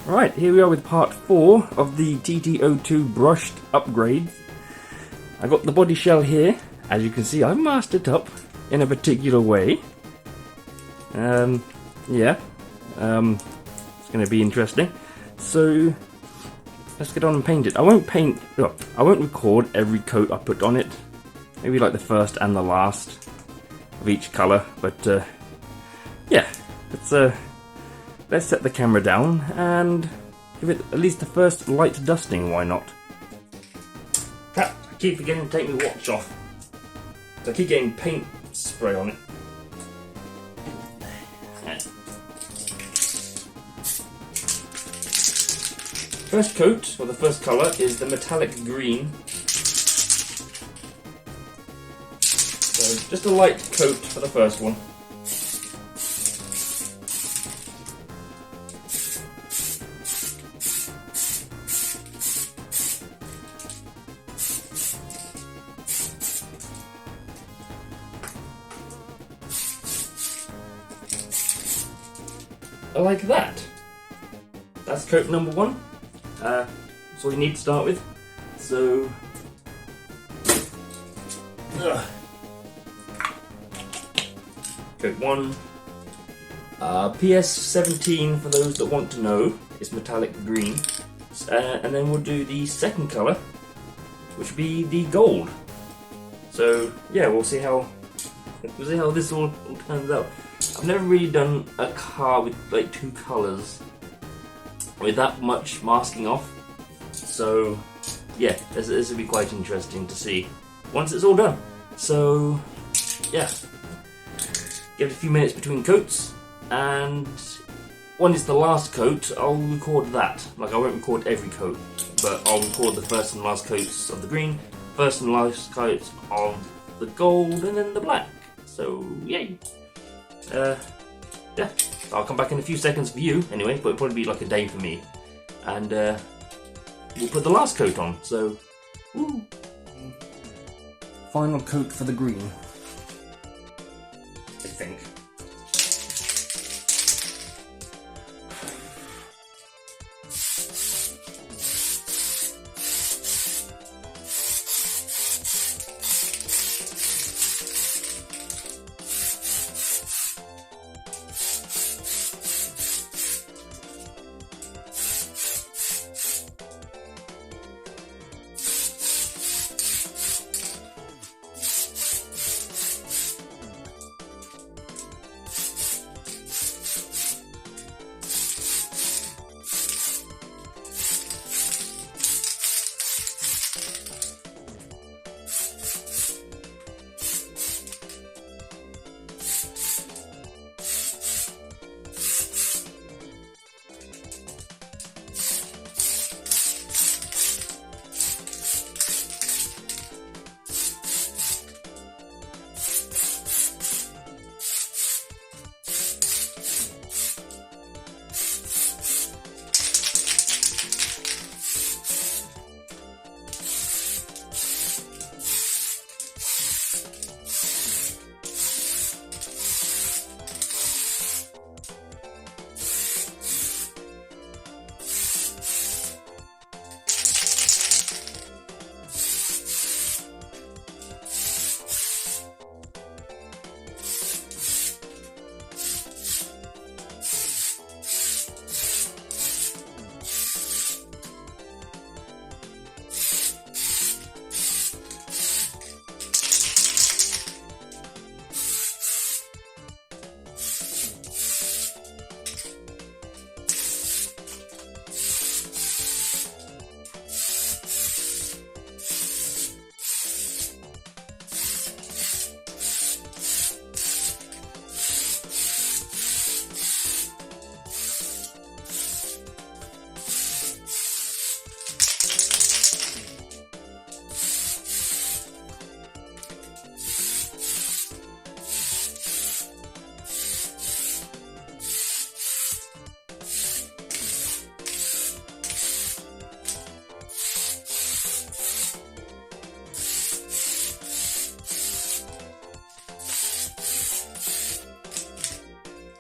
Right, here we are with part 4 of the TT-02 brushed upgrades. I got the body shell here. As you can see, I've masked it up in a particular way. It's going to be interesting. So let's get on and paint it. I won't record every coat I put on it. Maybe like the first and the last of each colour. But yeah, let's set the camera down and give it at least the first light dusting. Why not? I keep forgetting to take my watch off. So I keep getting paint spray on it. First coat, or the first colour, is the metallic green. So just a light coat for the first one. Like that. That's coat number 1. That's all you need to start with. So, coat 1. PS17 for those that want to know. It's metallic green. And then we'll do the second colour, which will be the gold. So yeah, we'll see how this all turns out. I've never really done a car with like 2 colours with that much masking off, so yeah, this will be quite interesting to see once it's all done. So yeah, give it a few minutes between coats, and when it's the last coat, I'll record that. Like, I won't record every coat, but I'll record the first and last coats of the green, first and last coats of the gold, and then the black. So yay. Yeah, I'll come back in a few seconds for you anyway, but it'll probably be like a day for me. And we'll put the last coat on, so woo. Final coat for the green, I think.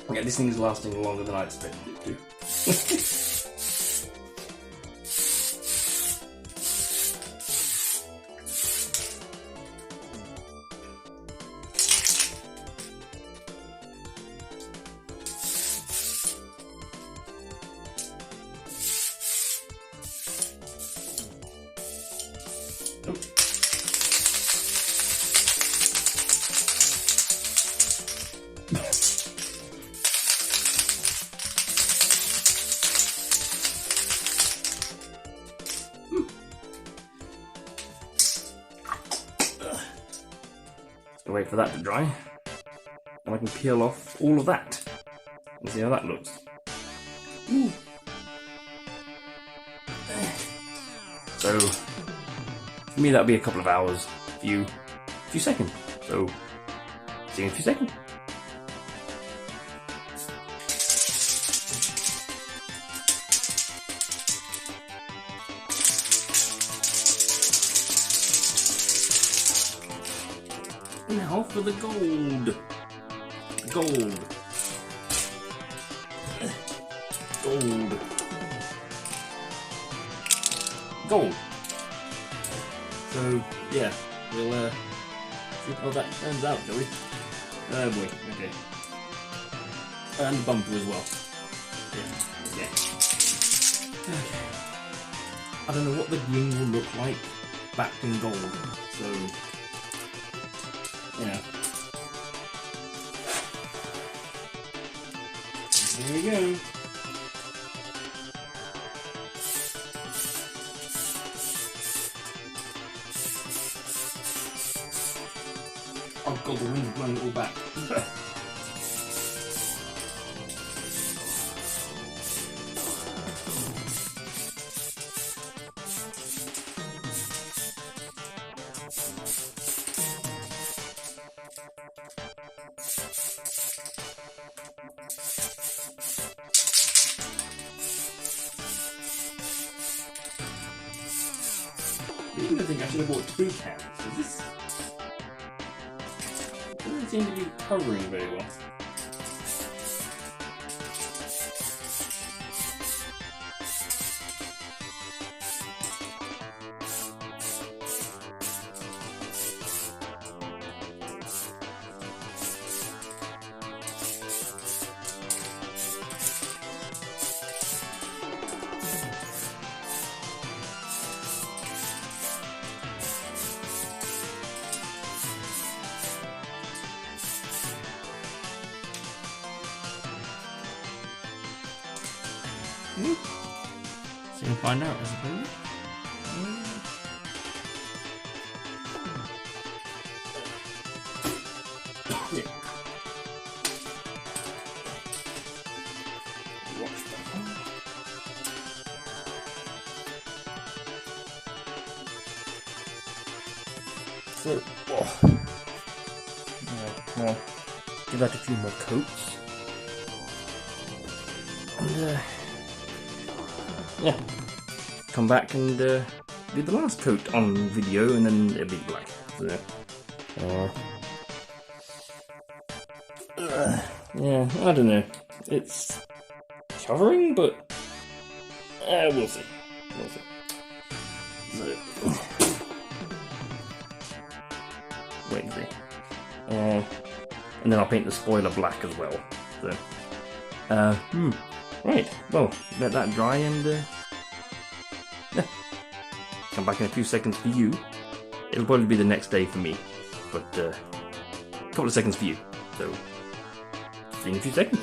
Yeah, this thing is lasting longer than I expected it to. Wait for that to dry, and I can peel off all of that and see how that looks. Ooh. So for me that'll be a couple of hours, few seconds. So see you in a few seconds. Now for the gold. Gold. Gold. Gold. So yeah, we'll see how that turns out, shall we? Oh boy, okay. And the bumper as well. Yeah, yeah. Okay. I don't know what the green will look like backed in gold, so yeah. Here we go. Oh god, the wind's blowing it all back. I think I should have bought 2 cans. Is this? It doesn't seem to be covering very well. So we'll find out, I suppose. So, well, give that a few more coats. And yeah, come back and do the last coat on video, and then it'll be black. So, yeah, I don't know. It's covering, but we'll see. We'll see. So, wait and see. And then I'll paint the spoiler black as well. So, right. Well, let that dry and yeah. Come back in a few seconds for you. It'll probably be the next day for me, but a couple of seconds for you. So, see you in a few seconds.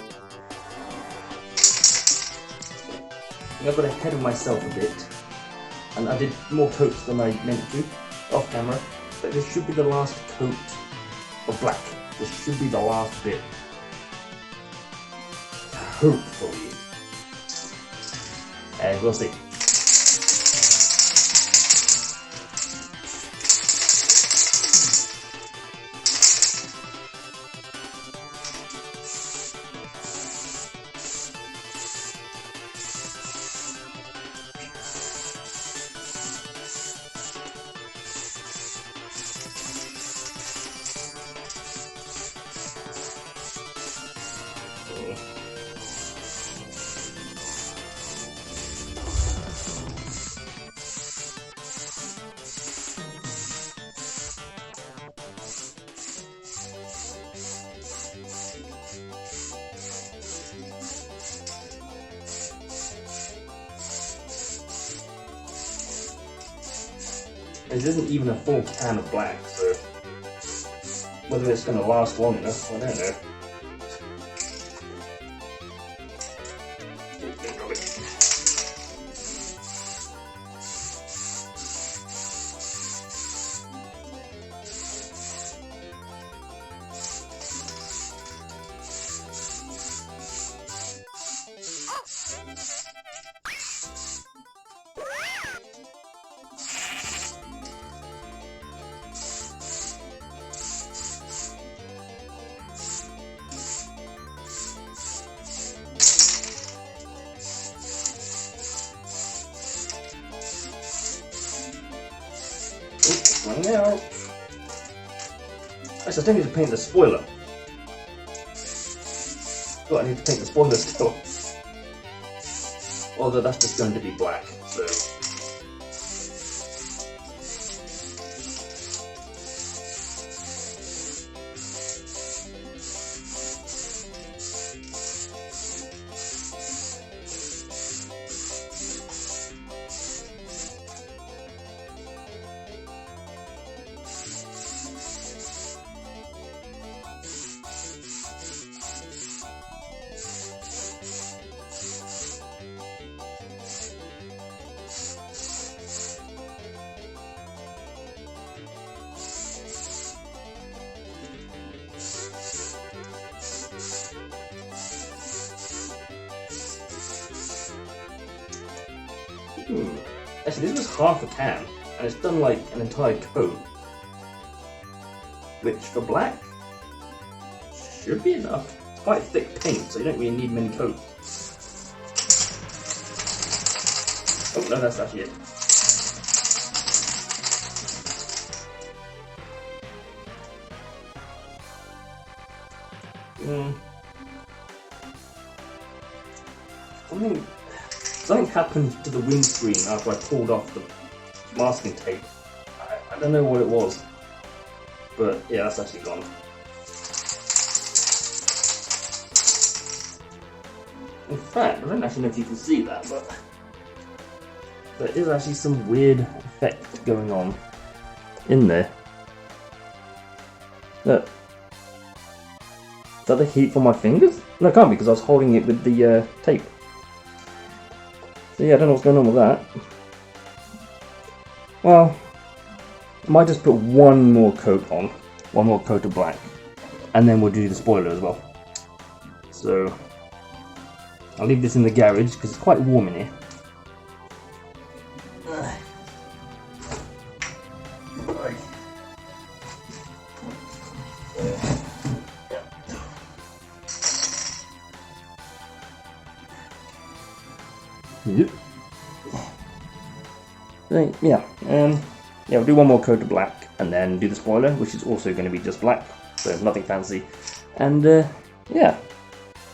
I got ahead of myself a bit, and I did more coats than I meant to off camera. But this should be the last coat of black. This should be the last bit. Hopefully. And we'll see. This isn't even a full can of black, so whether it's going to last long enough, I don't know. Running out. Actually, I still need to paint the spoiler. Oh, I need to paint the spoiler still. Although that's just going to be black, so. Actually, this was half a can, and it's done like an entire coat. Which, for black, should be enough. It's quite thick paint, so you don't really need many coats. Oh, no, that's actually it. Something happened to the windscreen after I pulled off the masking tape. I don't know what it was, but yeah, that's actually gone. In fact, I don't actually know if you can see that, but there is actually some weird effect going on in there. Look. Is that the heat from my fingers? No, it can't be because I was holding it with the tape. So yeah, I don't know what's going on with that. Well, I might just put one more coat on. One more coat of black. And then we'll do the spoiler as well. So, I'll leave this in the garage because it's quite warm in here. Yep. So, yeah, we'll do one more coat of black and then do the spoiler, which is also going to be just black, so nothing fancy. And yeah,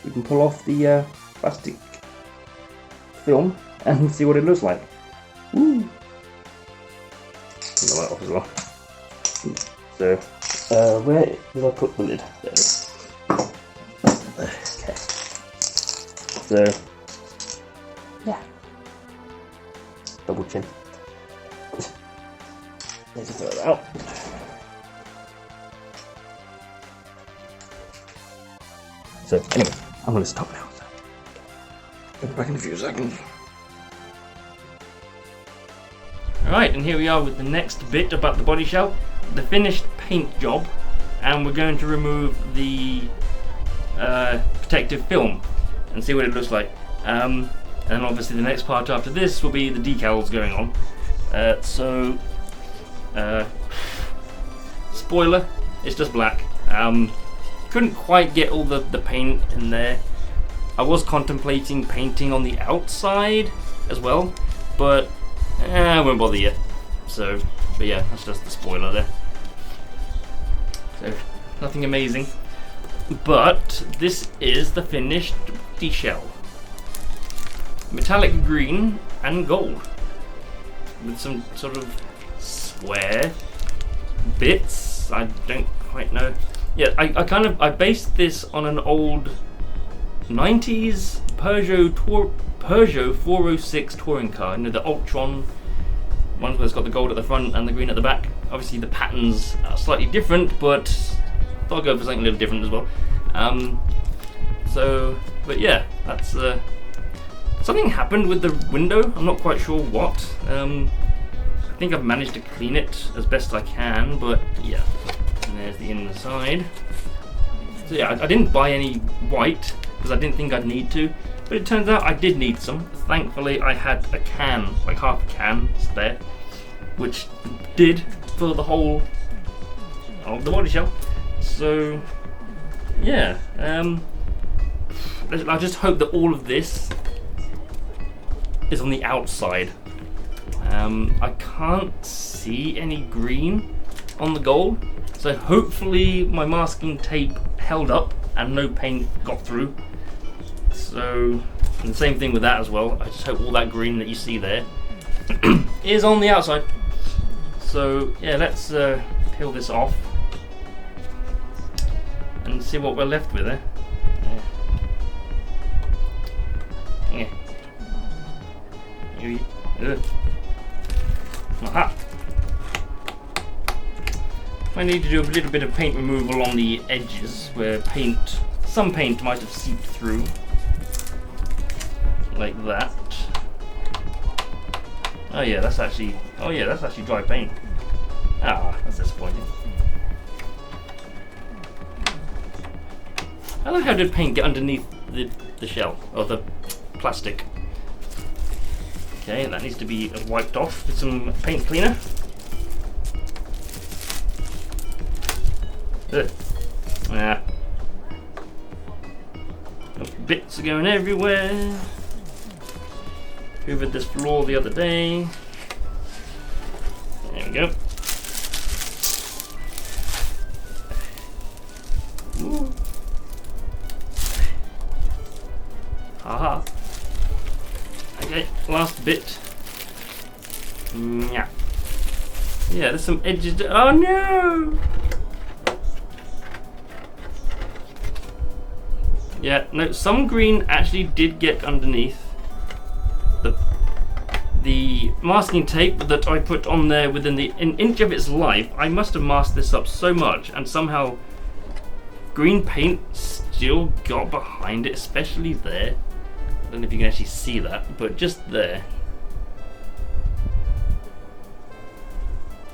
we can pull off the plastic film and see what it looks like. Woo! Turn the light off as well. So, where did I put the lid? There it is. Okay. So, yeah. Double chin. Let's throw that out. So, anyway, I'm going to stop now. I'll be back in a few seconds. Alright, and here we are with the next bit about the body shell. The finished paint job. And we're going to remove the protective film and see what it looks like. And obviously the next part after this will be the decals going on. Spoiler, it's just black. Couldn't quite get all the paint in there. I was contemplating painting on the outside as well, but I won't bother yet. So, but yeah, that's just the spoiler there. So, nothing amazing. But this is the finished shell. Metallic green and gold. With some sort of square bits. I don't quite know. Yeah, I based this on an old 90s Peugeot 406 touring car. You know, the Ultron one where it's got the gold at the front and the green at the back. Obviously the patterns are slightly different, but I'll go for something a little different as well. But yeah, that's something happened with the window. I'm not quite sure what. I think I've managed to clean it as best I can, but yeah. And there's the inside. So yeah, I didn't buy any white because I didn't think I'd need to, but it turns out I did need some. Thankfully, I had a can, like half a can spare, which did for the whole of the body shell. So yeah, I just hope that all of this is on the outside. I can't see any green on the gold, so hopefully my masking tape held up and no paint got through. So, and the same thing with that as well. I just hope all that green that you see there is on the outside. So yeah, let's peel this off and see what we're left with there. Aha. I need to do a little bit of paint removal on the edges where some paint might have seeped through, like that. Oh yeah, that's actually dry paint. Ah, that's disappointing. I like how did paint get underneath the shell or the plastic. Okay, that needs to be wiped off with some paint cleaner. Ah. Bits are going everywhere. Hoovered this floor the other day. There we go. Ooh. Haha. Okay, last bit. Yeah. Yeah, there's some edges. Oh no! Yeah, no, some green actually did get underneath the masking tape that I put on there within an inch of its life. I must have masked this up so much, and somehow green paint still got behind it, especially there. I don't know if you can actually see that, but just there.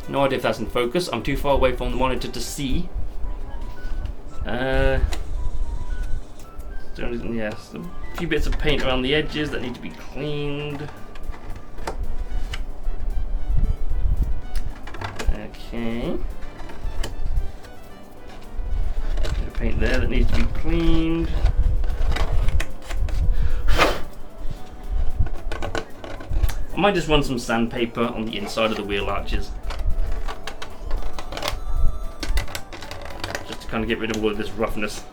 No idea if that's in focus. I'm too far away from the monitor to see. Yes, a few bits of paint around the edges that need to be cleaned. Okay. Bit of paint there that needs to be cleaned. I might just run some sandpaper on the inside of the wheel arches, just to kind of get rid of all of this roughness.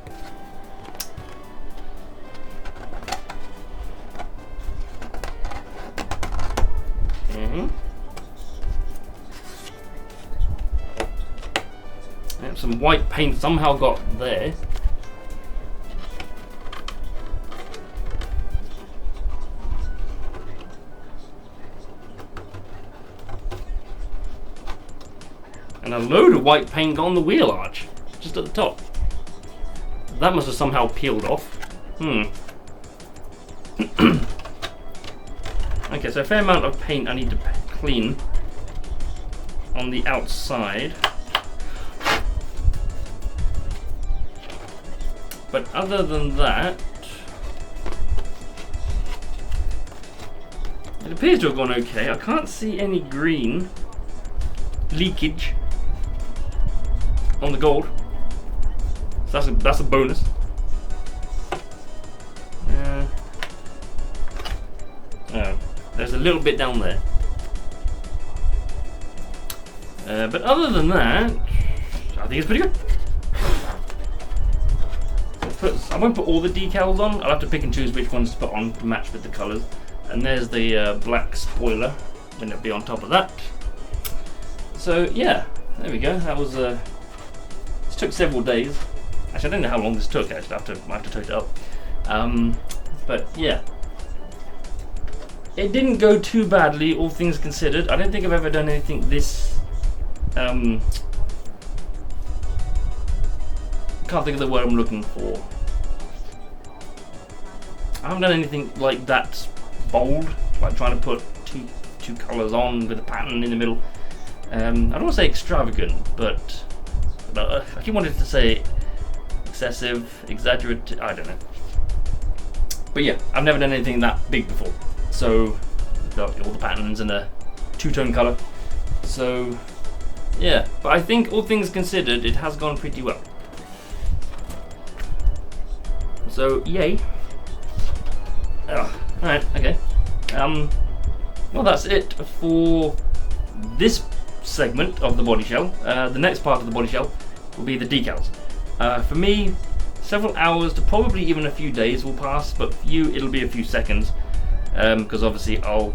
Some white paint somehow got there. And a load of white paint got on the wheel arch, just at the top. That must have somehow peeled off. Okay, so a fair amount of paint I need to clean on the outside. But other than that, it appears to have gone okay. I can't see any green leakage on the gold, so that's a bonus. Oh, there's a little bit down there. But other than that, I think it's pretty good. I won't put all the decals on. I'll have to pick and choose which ones to put on to match with the colours. And there's the black spoiler, and it'll be on top of that. So yeah, there we go. That was this took several days. Actually, I don't know how long this took. Actually, I have to tote it up. But yeah, it didn't go too badly, all things considered. I don't think I've ever done anything this. Can't think of the word I'm looking for. I haven't done anything like that bold, like trying to put two colours on with a pattern in the middle. I don't want to say extravagant, but I keep wanting to say excessive, exaggerated. I don't know. But yeah, I've never done anything that big before. So got all the patterns in a two-tone colour. So yeah, but I think all things considered, it has gone pretty well. So yay. Oh, alright, okay. well, that's it for this segment of the body shell. The next part of the body shell will be the decals. For me, several hours to probably even a few days will pass, but for you it'll be a few seconds, because obviously I'll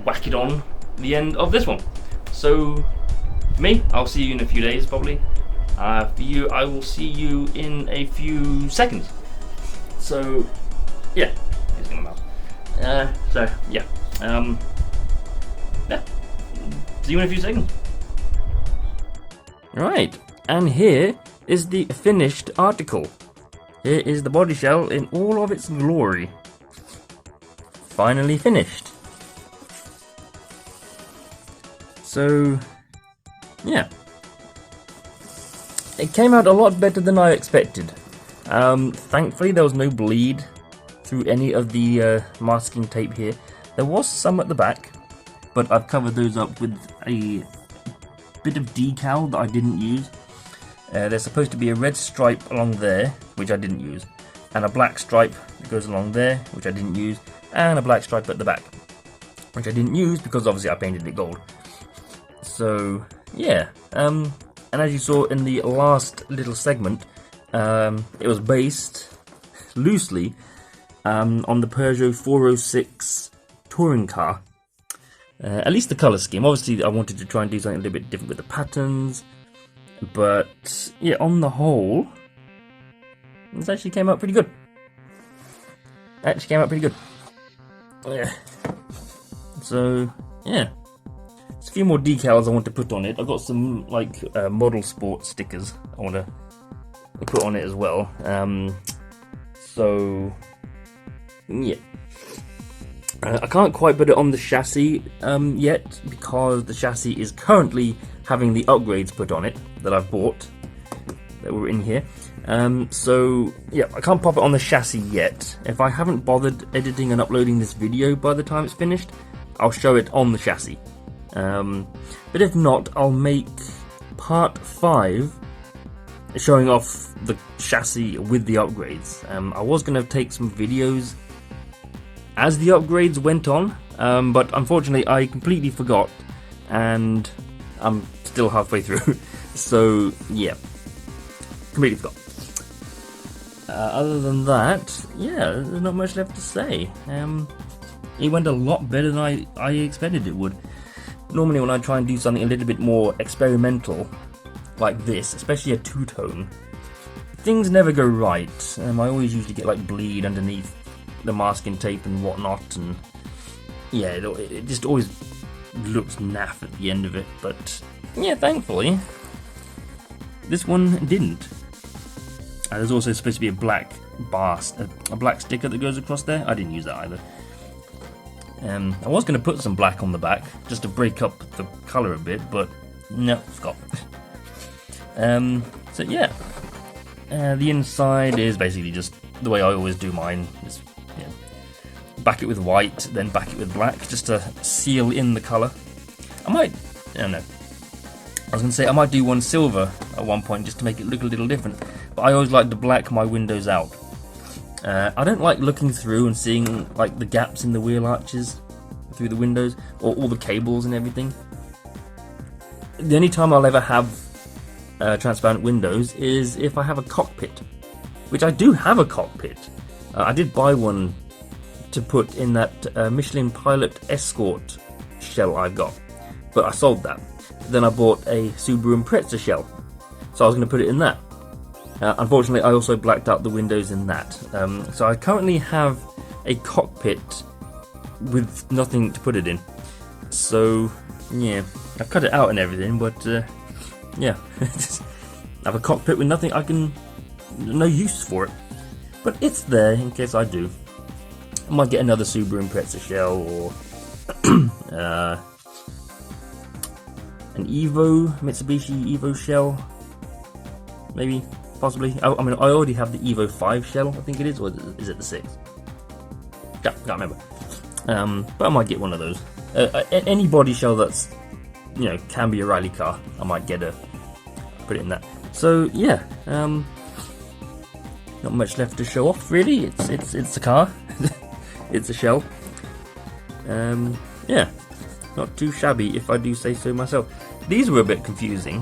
whack it on the end of this one. So for me, I'll see you in a few days probably. For you, I will see you in a few seconds. So yeah, it's gonna melt. So yeah, yeah. See you in a few seconds. Right, and here is the finished article. Here is the body shell in all of its glory. Finally finished. So, yeah. It came out a lot better than I expected. Thankfully there was no bleed through any of the masking tape here. There was some at the back, but I've covered those up with a bit of decal that I didn't use. There's supposed to be a red stripe along there, which I didn't use, and a black stripe that goes along there, which I didn't use, and a black stripe at the back, which I didn't use because obviously I painted it gold. So yeah, and as you saw in the last little segment, it was based loosely on the Peugeot 406 touring car. At least the colour scheme. Obviously I wanted to try and do something a little bit different with the patterns, but yeah, on the whole, this actually came out pretty good. Yeah. So yeah, there's a few more decals I want to put on it. I've got some like model sport stickers I want to put on it as well. So yeah. I can't quite put it on the chassis yet, because the chassis is currently having the upgrades put on it that I've bought, that were in here. So yeah, I can't pop it on the chassis yet. If I haven't bothered editing and uploading this video by the time it's finished, I'll show it on the chassis. But if not, I'll make part 5 showing off the chassis with the upgrades. I was going to take some videos as the upgrades went on, but unfortunately I completely forgot, and I'm still halfway through. So yeah, completely forgot. Other than that, yeah, there's not much left to say. It went a lot better than I expected it would. Normally when I try and do something a little bit more experimental like this, especially a two-tone, things never go right. I always usually get like bleed underneath the masking tape and whatnot, and yeah, it just always looks naff at the end of it. But yeah, thankfully this one didn't. There's also supposed to be a black bar, a black sticker that goes across there. I didn't use that either. I was going to put some black on the back just to break up the colour a bit, but no, forgot. So yeah, the inside is basically just the way I always do mine. Just, yeah, back it with white, then back it with black, just to seal in the colour. I don't know. I was going to say I might do one silver at one point just to make it look a little different, but I always like to black my windows out. I don't like looking through and seeing like the gaps in the wheel arches through the windows, or all the cables and everything. The only time I'll ever have transparent windows is if I have a cockpit, which I do have a cockpit. I did buy one to put in that Michelin Pilot Escort shell I got, but I sold that. Then I bought a Subaru Impreza shell, so I was going to put it in that. Unfortunately, I also blacked out the windows in that. So I currently have a cockpit with nothing to put it in. So yeah, I've cut it out and everything, but yeah, I have a cockpit with nothing. No use for it, but it's there in case I do. I might get another Subaru Impreza shell, or an Mitsubishi Evo shell, maybe. Possibly. I mean, I already have the Evo 5 shell, I think it is, or is it the 6? Can't remember. But I might get one of those. Any body shell that's, can be a rally car, I might put it in that. So yeah, not much left to show off really. It's a car. It's a shell. yeah, not too shabby if I do say so myself. These were a bit confusing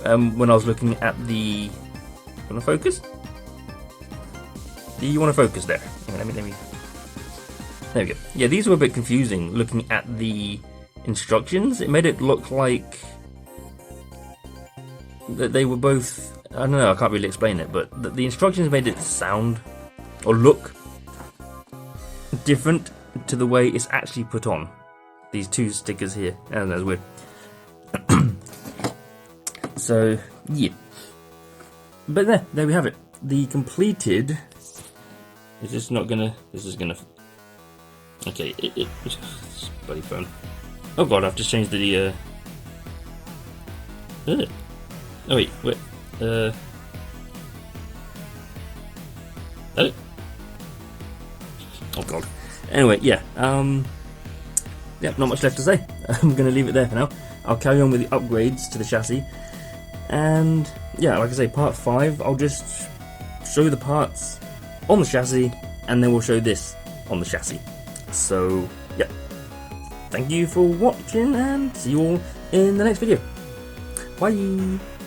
when I was looking at the. Want to focus? Do you want to focus there? Let me. There we go. Yeah, these were a bit confusing looking at the instructions. It made it look like that they were both. I don't know. I can't really explain it, but the instructions made it sound or look different to the way it's actually put on. These two stickers here. I don't know, it's weird. So yeah. But there we have it. The completed. Is this not gonna? This is gonna. Okay, bloody phone. Oh god, I've just changed the. Oh wait, wait. Oh. Oh god. Anyway, yeah. Yeah, not much left to say. I'm gonna leave it there for now. I'll carry on with the upgrades to the chassis, and yeah, like I say, part 5. I'll just show the parts on the chassis, and then we'll show this on the chassis. So yeah, thank you for watching, and see you all in the next video. Bye.